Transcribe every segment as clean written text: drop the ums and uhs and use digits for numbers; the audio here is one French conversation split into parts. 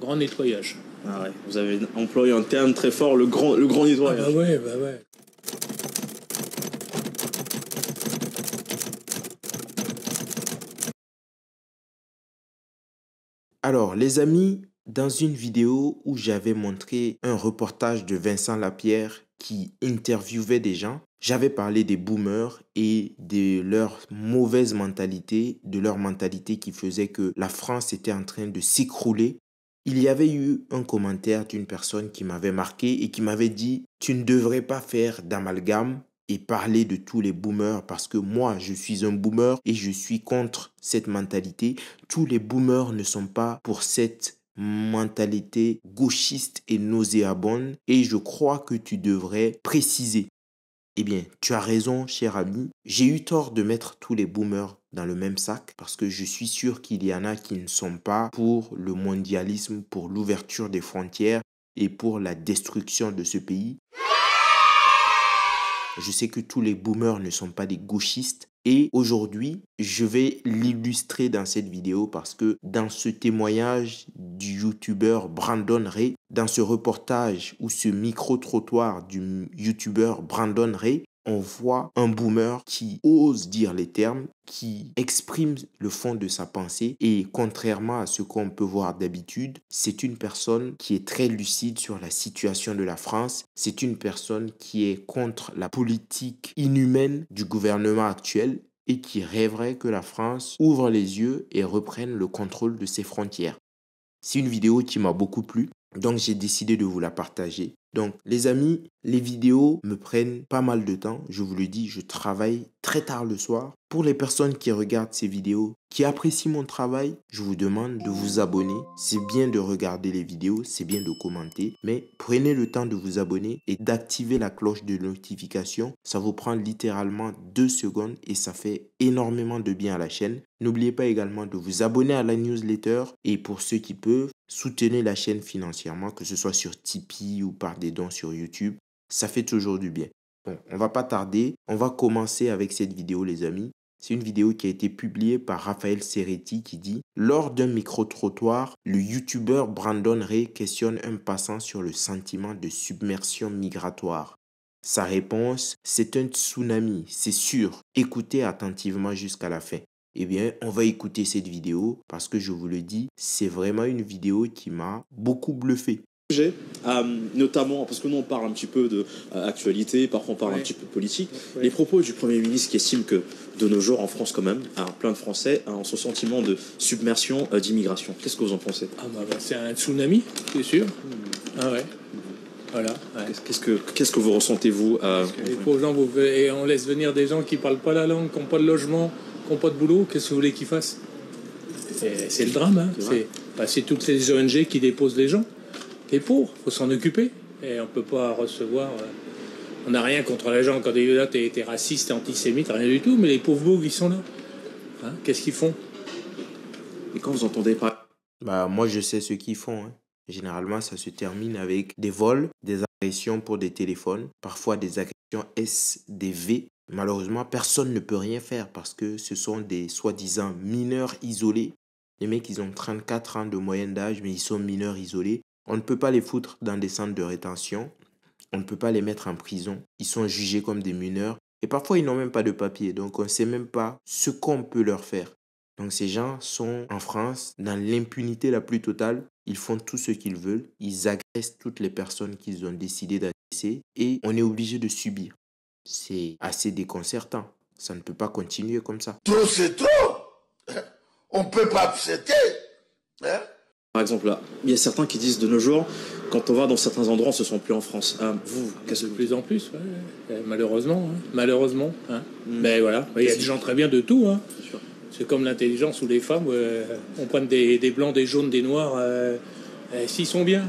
grand nettoyage. Ah ouais, vous avez employé un terme très fort, le grand nettoyage. Ah bah ouais, bah ouais. Alors, les amis, dans une vidéo où j'avais montré un reportage de Vincent Lapierre qui interviewait des gens, j'avais parlé des boomers et de leur mauvaise mentalité, de leur mentalité qui faisait que la France était en train de s'écrouler. Il y avait eu un commentaire d'une personne qui m'avait marqué et qui m'avait dit « Tu ne devrais pas faire d'amalgame et parler de tous les boomers parce que moi, je suis un boomer et je suis contre cette mentalité. Tous les boomers ne sont pas pour cette mentalité gauchiste et nauséabonde et je crois que tu devrais préciser. » Eh bien, tu as raison, cher ami. J'ai eu tort de mettre tous les boomers dans le même sac parce que je suis sûr qu'il y en a qui ne sont pas pour le mondialisme, pour l'ouverture des frontières et pour la destruction de ce pays. Je sais que tous les boomers ne sont pas des gauchistes et aujourd'hui, je vais l'illustrer dans cette vidéo parce que dans ce témoignage du youtubeur Brandon Ray, dans ce reportage ou ce micro-trottoir du youtubeur Brandon Ray, on voit un boomer qui ose dire les termes, qui exprime le fond de sa pensée et contrairement à ce qu'on peut voir d'habitude, c'est une personne qui est très lucide sur la situation de la France. C'est une personne qui est contre la politique inhumaine du gouvernement actuel et qui rêverait que la France ouvre les yeux et reprenne le contrôle de ses frontières. C'est une vidéo qui m'a beaucoup plu, donc j'ai décidé de vous la partager. Donc les amis, les vidéos me prennent pas mal de temps. Je vous le dis, je travaille très tard le soir. Pour les personnes qui regardent ces vidéos, qui apprécient mon travail, je vous demande de vous abonner. C'est bien de regarder les vidéos, c'est bien de commenter, mais prenez le temps de vous abonner et d'activer la cloche de notification. Ça vous prend littéralement 2 secondes et ça fait énormément de bien à la chaîne. N'oubliez pas également de vous abonner à la newsletter et pour ceux qui peuvent, soutenez la chaîne financièrement, que ce soit sur Tipeee ou par des dons sur YouTube. Ça fait toujours du bien. Bon, on va pas tarder. On va commencer avec cette vidéo, les amis. C'est une vidéo qui a été publiée par Raphaël Serretti qui dit « Lors d'un micro-trottoir, le youtubeur Brandon Ray questionne un passant sur le sentiment de submersion migratoire. Sa réponse, c'est un tsunami, c'est sûr. Écoutez attentivement jusqu'à la fin. » Eh bien, on va écouter cette vidéo parce que je vous le dis, c'est vraiment une vidéo qui m'a beaucoup bluffé. Notamment, parce que nous on parle un petit peu d'actualité, parfois on parle un petit peu de politique, les propos du Premier ministre qui estime que de nos jours en France quand même, plein de Français ont ce sentiment de submersion d'immigration. Qu'est-ce que vous en pensez? Ah bah c'est un tsunami, c'est sûr. Ah ouais. Voilà. Ouais. Qu'est-ce que vous ressentez vous Les pauvres gens, et on laisse venir des gens qui parlent pas la langue, qui n'ont pas de logement, qui n'ont pas de boulot. Qu'est-ce que vous voulez qu'ils fassent? C'est le drame. Hein. C'est toutes les ONG qui déposent les gens. Les pauvres, il faut s'en occuper. Et on ne peut pas recevoir... on n'a rien contre les gens. Quand là, t'es raciste, t'es antisémite, rien du tout. Mais les pauvres beaux qui sont là, hein, qu'est-ce qu'ils font? Et quand vous entendez pas... Bah, moi, je sais ce qu'ils font. Hein. Généralement, ça se termine avec des vols, des agressions pour des téléphones, parfois des agressions SDV. Malheureusement, personne ne peut rien faire parce que ce sont des soi-disant mineurs isolés. Les mecs, ils ont 34 ans de moyenne d'âge, mais ils sont mineurs isolés. On ne peut pas les foutre dans des centres de rétention. On ne peut pas les mettre en prison. Ils sont jugés comme des mineurs. Et parfois, ils n'ont même pas de papier. Donc, on ne sait même pas ce qu'on peut leur faire. Donc, ces gens sont en France dans l'impunité la plus totale. Ils font tout ce qu'ils veulent. Ils agressent toutes les personnes qu'ils ont décidé d'agresser. Et on est obligé de subir. C'est assez déconcertant. Ça ne peut pas continuer comme ça. Trop, c'est trop. On ne peut pas accepter. Hein? Par exemple, là, il y a certains qui disent de nos jours, quand on va dans certains endroits, on ne se sent plus en France. Vous, qu'est-ce que de plus en plus, ouais. Malheureusement. Hein. Malheureusement. Hein. Mais voilà, il y a des gens très bien de tout. Hein. C'est comme l'intelligence ou les femmes. On prend des blancs, des jaunes, des noirs. S'ils sont bien,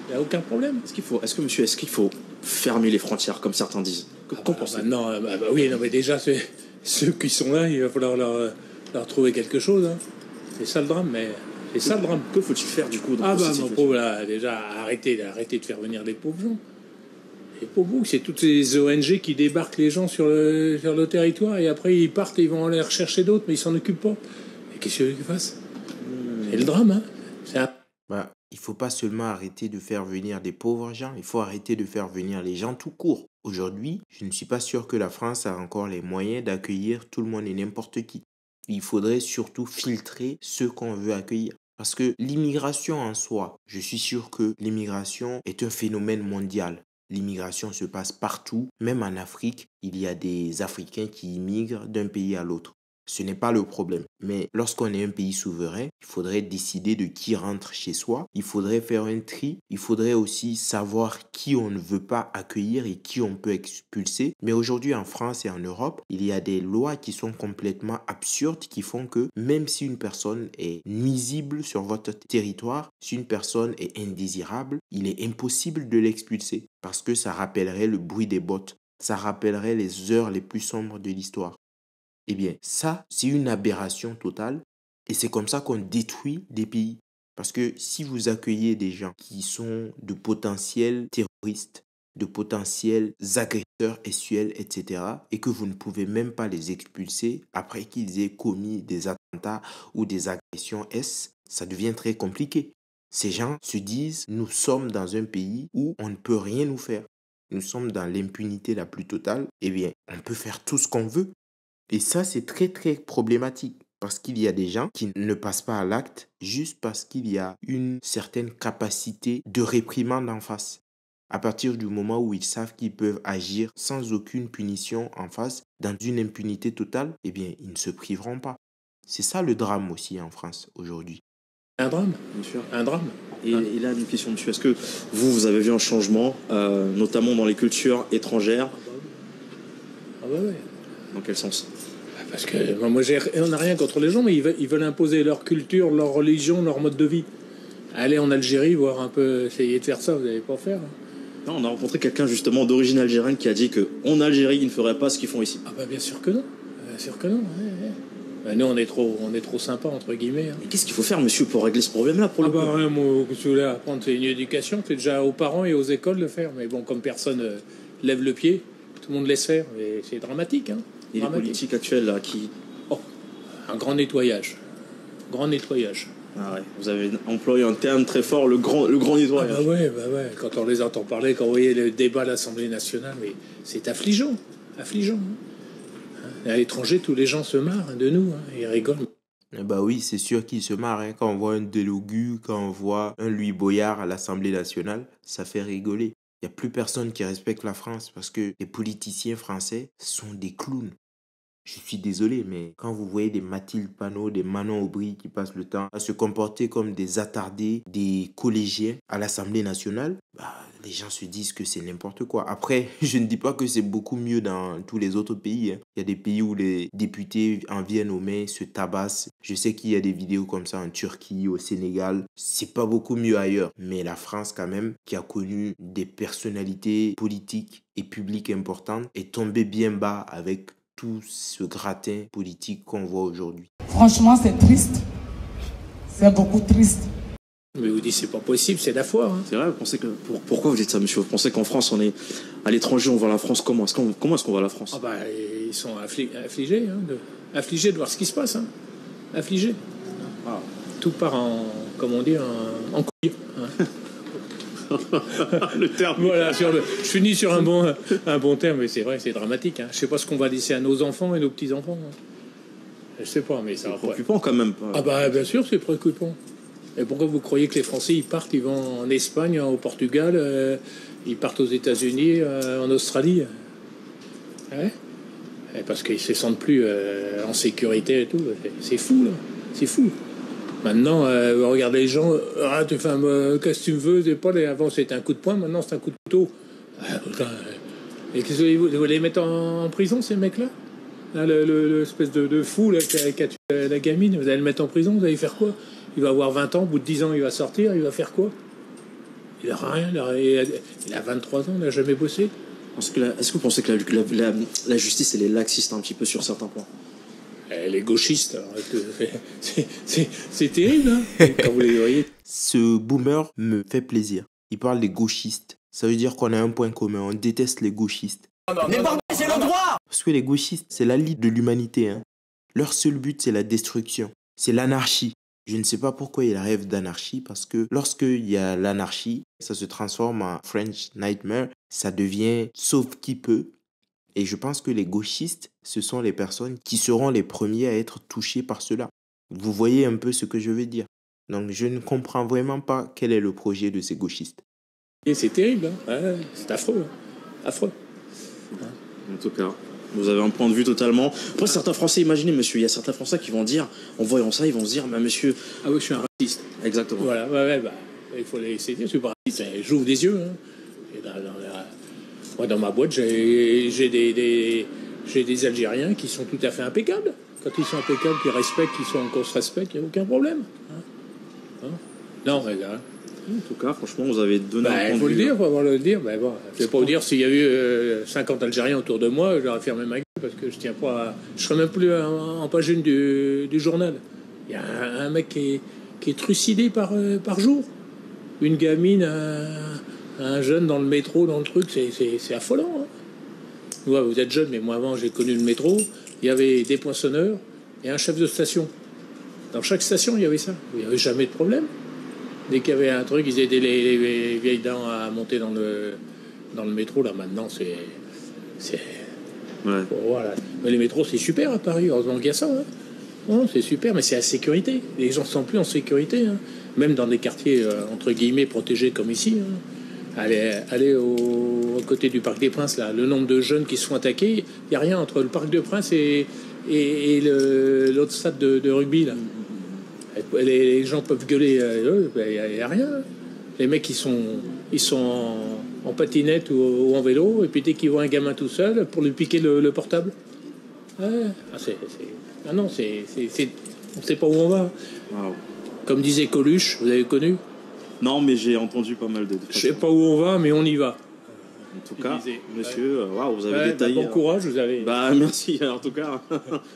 il n'y a aucun problème. Est-ce qu'il faut fermer les frontières, comme certains disent? Qu'en pensez-vous? Non, oui, non, mais déjà, ceux qui sont là, il va falloir leur trouver quelque chose. Hein. C'est ça le drame, mais... C'est ça le drame. Que faut-il faire du coup mon pauvre, là, déjà, arrêtez de faire venir des pauvres gens. Les pauvres, c'est toutes ces ONG qui débarquent les gens sur le territoire et après ils partent et ils vont aller rechercher d'autres, mais ils s'en occupent pas. Et qu'est-ce qu'ils fassent? C'est le drame, hein. Il faut pas seulement arrêter de faire venir des pauvres gens, il faut arrêter de faire venir les gens tout court. Aujourd'hui, je ne suis pas sûr que la France a encore les moyens d'accueillir tout le monde et n'importe qui. Il faudrait surtout filtrer ceux qu'on veut accueillir. Parce que l'immigration en soi, je suis sûr que l'immigration est un phénomène mondial. L'immigration se passe partout, même en Afrique, il y a des Africains qui immigrent d'un pays à l'autre. Ce n'est pas le problème. Mais lorsqu'on est un pays souverain, il faudrait décider de qui rentre chez soi. Il faudrait faire un tri. Il faudrait aussi savoir qui on ne veut pas accueillir et qui on peut expulser. Mais aujourd'hui, en France et en Europe, il y a des lois qui sont complètement absurdes qui font que même si une personne est nuisible sur votre territoire, si une personne est indésirable, il est impossible de l'expulser parce que ça rappellerait le bruit des bottes. Ça rappellerait les heures les plus sombres de l'histoire. Eh bien, ça, c'est une aberration totale et c'est comme ça qu'on détruit des pays. Parce que si vous accueillez des gens qui sont de potentiels terroristes, de potentiels agresseurs sexuels, etc., et que vous ne pouvez même pas les expulser après qu'ils aient commis des attentats ou des agressions ça devient très compliqué. Ces gens se disent, nous sommes dans un pays où on ne peut rien nous faire. Nous sommes dans l'impunité la plus totale. Eh bien, on peut faire tout ce qu'on veut. Et ça, c'est très, très problématique parce qu'il y a des gens qui ne passent pas à l'acte juste parce qu'il y a une certaine capacité de réprimande en face. À partir du moment où ils savent qu'ils peuvent agir sans aucune punition en face, dans une impunité totale, eh bien, ils ne se priveront pas. C'est ça le drame aussi en France aujourd'hui. Un drame, Bien sûr. un drame. Et là, une question dessus. Est-ce que vous avez vu un changement, notamment dans les cultures étrangères? Ah bah ouais. Dans quel sens? Parce que moi, on n'a rien contre les gens, mais ils veulent imposer leur culture, leur religion, leur mode de vie. Allez en Algérie, voir un peu, essayer de faire ça, vous n'allez pas faire. Non, on a rencontré quelqu'un justement d'origine algérienne qui a dit qu'en Algérie, ils ne feraient pas ce qu'ils font ici. Ah bah bien sûr que non. Bien sûr que non. Ouais. Bah, nous, on est trop sympa entre guillemets. Et qu'est-ce qu'il faut faire, monsieur, pour régler ce problème-là pour le coup? Rien, moi, que tu voulais apprendre, c'est une éducation. C'est déjà aux parents et aux écoles de le faire. Mais bon, comme personne lève le pied, tout le monde laisse faire. Et c'est dramatique, hein. Et les politiques actuelles là qui... Un grand nettoyage. Grand nettoyage. Ah ouais, vous avez employé un terme très fort, le grand nettoyage. Ah bah ouais. Quand on les entend parler, quand vous voyez le débat à l'Assemblée nationale, mais c'est affligeant. Affligeant. Hein. À l'étranger, tous les gens se marrent de nous. Hein. Ils rigolent. Bah oui, c'est sûr qu'ils se marrent. Hein. Quand on voit un Delogu, quand on voit un Louis Boyard à l'Assemblée nationale, ça fait rigoler. Il n'y a plus personne qui respecte la France parce que les politiciens français sont des clowns. Je suis désolé, mais quand vous voyez des Mathilde Panot, des Manon Aubry qui passent le temps à se comporter comme des attardés, des collégiens à l'Assemblée nationale, les gens se disent que c'est n'importe quoi. Après, je ne dis pas que c'est beaucoup mieux dans tous les autres pays. Hein. Il y a des pays où les députés en viennent aux mains, se tabassent. Je sais qu'il y a des vidéos comme ça en Turquie, au Sénégal. C'est pas beaucoup mieux ailleurs. Mais la France, quand même, qui a connu des personnalités politiques et publiques importantes, est tombée bien bas avec tout ce gratin politique qu'on voit aujourd'hui. Franchement, c'est triste. C'est beaucoup triste. Mais vous dites, c'est pas possible, c'est la foi. Hein. C'est vrai, vous pensez que... Pourquoi vous dites ça, monsieur? Vous pensez qu'en France, on est... À l'étranger, on voit la France comment? Comment est-ce qu'on voit la France? Ils sont affligés, hein, affligés de voir ce qui se passe. Hein. Affligés. Ah. Tout part en... Comme on dit, en couille. Hein. Le terme. Voilà, je finis sur un bon terme, mais c'est vrai, c'est dramatique. Hein. Je sais pas ce qu'on va laisser à nos enfants et nos petits-enfants. Hein. Je sais pas, mais ça va. C'est préoccupant quand même. Bien sûr, c'est préoccupant. Et pourquoi vous croyez que les Français, ils partent, ils vont en Espagne, au Portugal, ils partent aux États-Unis, en Australie? Ouais. Et parce qu'ils se sentent plus en sécurité et tout. C'est fou, là. C'est fou. Maintenant, regardez les gens, qu'est-ce que tu veux? Avant, c'était un coup de poing, maintenant, c'est un coup de couteau. Et qu'est-ce que vous les mettre en prison, ces mecs-là? Là, l'espèce de fou là, qui a tué la gamine, vous allez le mettre en prison, vous allez faire quoi? Il va avoir 20 ans, au bout de 10 ans, il va sortir, il va faire quoi? Il a rien, il a 23 ans, il n'a jamais bossé. Est-ce que vous pensez que la justice, elle est laxiste un petit peu sur certains points? Les gauchistes, c'est terrible, hein, quand vous les voyez. Ce boomer me fait plaisir. Il parle des gauchistes. Ça veut dire qu'on a un point commun. On déteste les gauchistes. Mais bordel, c'est le droit! Parce que les gauchistes, c'est la lie de l'humanité. Hein. Leur seul but, c'est la destruction. C'est l'anarchie. Je ne sais pas pourquoi il rêve d'anarchie, parce que lorsqu'il y a l'anarchie, ça se transforme en French Nightmare, ça devient sauf qui peut. Et je pense que les gauchistes, ce sont les personnes qui seront les premiers à être touchés par cela. Vous voyez un peu ce que je veux dire. Donc je ne comprends vraiment pas quel est le projet de ces gauchistes. Et c'est terrible, hein. Ouais, c'est affreux. Affreux. En tout cas, vous avez un point de vue totalement. Après, certains Français, imaginez, monsieur, il y a certains Français qui vont dire, en voyant ça, ils vont se dire, bah, monsieur. Ah oui, je suis un raciste. Exactement. Voilà, ouais, bah, il faut laisser dire, je suis pas raciste. J'ouvre des yeux. Hein. Et moi, dans ma boîte, j'ai des Algériens qui sont tout à fait impeccables. Quand ils sont impeccables, qu'ils respectent, qu'on se respecte, il n'y a aucun problème. Hein. Non, mais là. En tout cas, franchement, vous avez donné un point de vue. Il faut le dire, faut avoir le dire. Ben bon, je vais pas vous dire s'il y a eu 50 Algériens autour de moi, j'aurais fermé ma gueule parce que je tiens pas à... Je serais même plus en page une du journal. Il y a un mec qui est trucidé par jour. Une gamine, un jeune dans le métro, dans le truc, c'est affolant. Hein. Ouais, vous êtes jeune, mais moi avant j'ai connu le métro. Il y avait des poinçonneurs et un chef de station. Dans chaque station, il y avait ça. Il n'y avait jamais de problème. Dès qu'il y avait un truc, ils aidaient les vieilles dents à monter dans le métro. Là, maintenant, c'est... Ouais. Bon, voilà. Mais les métros, c'est super à Paris. Heureusement qu'il y a ça. Hein. Non, c'est super, mais c'est la sécurité. Les gens ne sont plus en sécurité. Hein. Même dans des quartiers, entre guillemets, protégés comme ici. Hein. Allez au côté du Parc des Princes, là. Le nombre de jeunes qui se font attaquer, il n'y a rien entre le Parc des Princes et l'autre stade de rugby, là. Les gens peuvent gueuler, il n'y a rien. Les mecs, ils sont en patinette ou en vélo, et puis dès qu'ils voient un gamin tout seul, pour lui piquer le portable. Ouais. Ah non, on ne sait pas où on va. Wow. Comme disait Coluche, vous avez connu? Non, mais j'ai entendu pas mal de... Je sais pas où on va, mais on y va. En tout cas, monsieur, waouh, vous avez Ouais, détaillé. bon courage, vous avez... Bah, merci, en tout cas.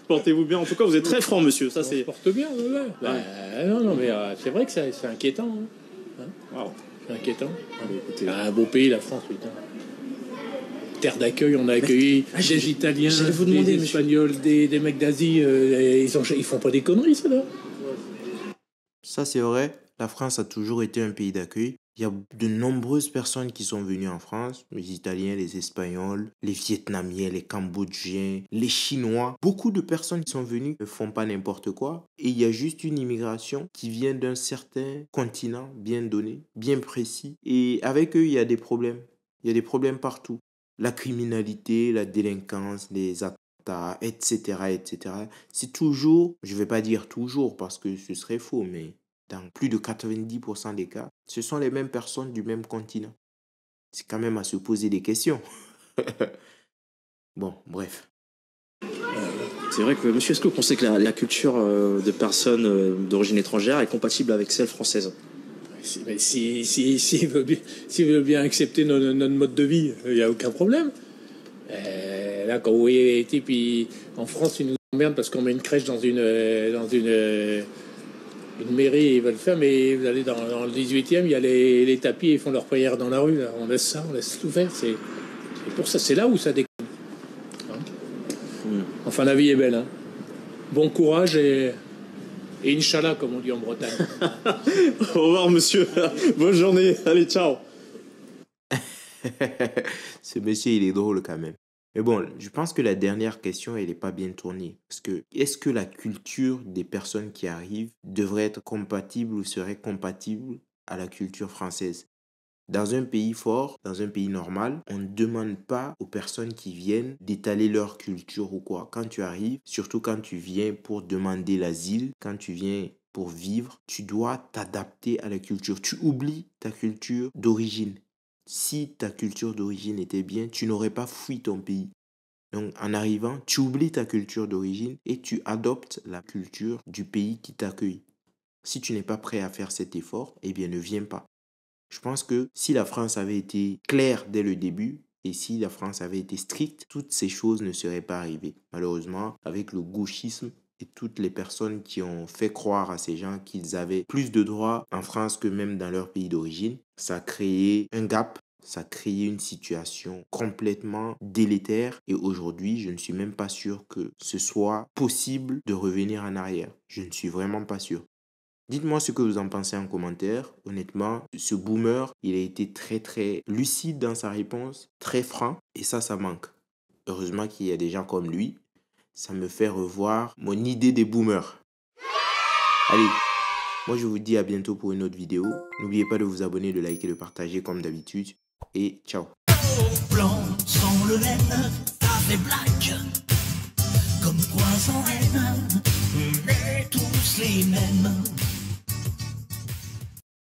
Portez-vous bien. En tout cas, vous êtes très franc, monsieur. Ça, on se porte bien, ouais. Non, mais c'est vrai que c'est inquiétant. Hein. Waouh. C'est inquiétant. Écoutez, Un beau pays, la France, putain. Terre d'accueil, on a accueilli des Italiens, vous demander, des Espagnols, des mecs d'Asie. Ils font pas des conneries, ça, là. Ça, c'est vrai. La France a toujours été un pays d'accueil. Il y a de nombreuses personnes qui sont venues en France, les Italiens, les Espagnols, les Vietnamiens, les Cambodgiens, les Chinois. Beaucoup de personnes qui sont venues ne font pas n'importe quoi. Et il y a juste une immigration qui vient d'un certain continent bien donné, bien précis. Et avec eux, il y a des problèmes. Il y a des problèmes partout. La criminalité, la délinquance, les attentats, etc., etc. C'est toujours, je ne vais pas dire toujours parce que ce serait faux, mais dans plus de 90% des cas, ce sont les mêmes personnes du même continent. C'est quand même à se poser des questions. Bon, bref. c'est vrai que, monsieur, est-ce que vous pensez que la culture de personnes d'origine étrangère est compatible avec celle française? S'il veut bien accepter notre mode de vie, il n'y a aucun problème. Là, quand vous voyez les types en France, ils nous emmerdent parce qu'on met une crèche dans une mairie, ils veulent faire, mais vous allez dans le 18e, il y a les tapis, ils font leur prière dans la rue. Là. On laisse tout faire. C'est pour ça, c'est là où ça déconne. Hein. Enfin, la vie est belle. Hein. Bon courage et Inch'Allah, comme on dit en Bretagne. Au revoir, monsieur. Bonne journée. Allez, ciao. Ce monsieur, il est drôle quand même. Mais bon, je pense que la dernière question, elle n'est pas bien tournée. Parce que, est-ce que la culture des personnes qui arrivent devrait être compatible ou serait compatible à la culture française? Dans un pays fort, dans un pays normal, on ne demande pas aux personnes qui viennent d'étaler leur culture ou quoi. Quand tu arrives, surtout quand tu viens pour demander l'asile, quand tu viens pour vivre, tu dois t'adapter à la culture. Tu oublies ta culture d'origine. Si ta culture d'origine était bien, tu n'aurais pas fui ton pays. Donc, en arrivant, tu oublies ta culture d'origine et tu adoptes la culture du pays qui t'accueille. Si tu n'es pas prêt à faire cet effort, eh bien, ne viens pas. Je pense que si la France avait été claire dès le début et si la France avait été stricte, toutes ces choses ne seraient pas arrivées. Malheureusement, avec le gauchisme et toutes les personnes qui ont fait croire à ces gens qu'ils avaient plus de droits en France que même dans leur pays d'origine, ça a créé un gap, ça a créé une situation complètement délétère et aujourd'hui, je ne suis même pas sûr que ce soit possible de revenir en arrière. Je ne suis vraiment pas sûr. Dites-moi ce que vous en pensez en commentaire. Honnêtement, ce boomer, il a été très lucide dans sa réponse, très franc, et ça manque. Heureusement qu'il y a des gens comme lui. Ça me fait revoir mon idée des boomers. Allez, moi je vous dis à bientôt pour une autre vidéo. N'oubliez pas de vous abonner, de liker, de partager comme d'habitude. Et ciao. Blanc sans le laine, ça fait black. Comme quoi sans haine, on est tous les mêmes.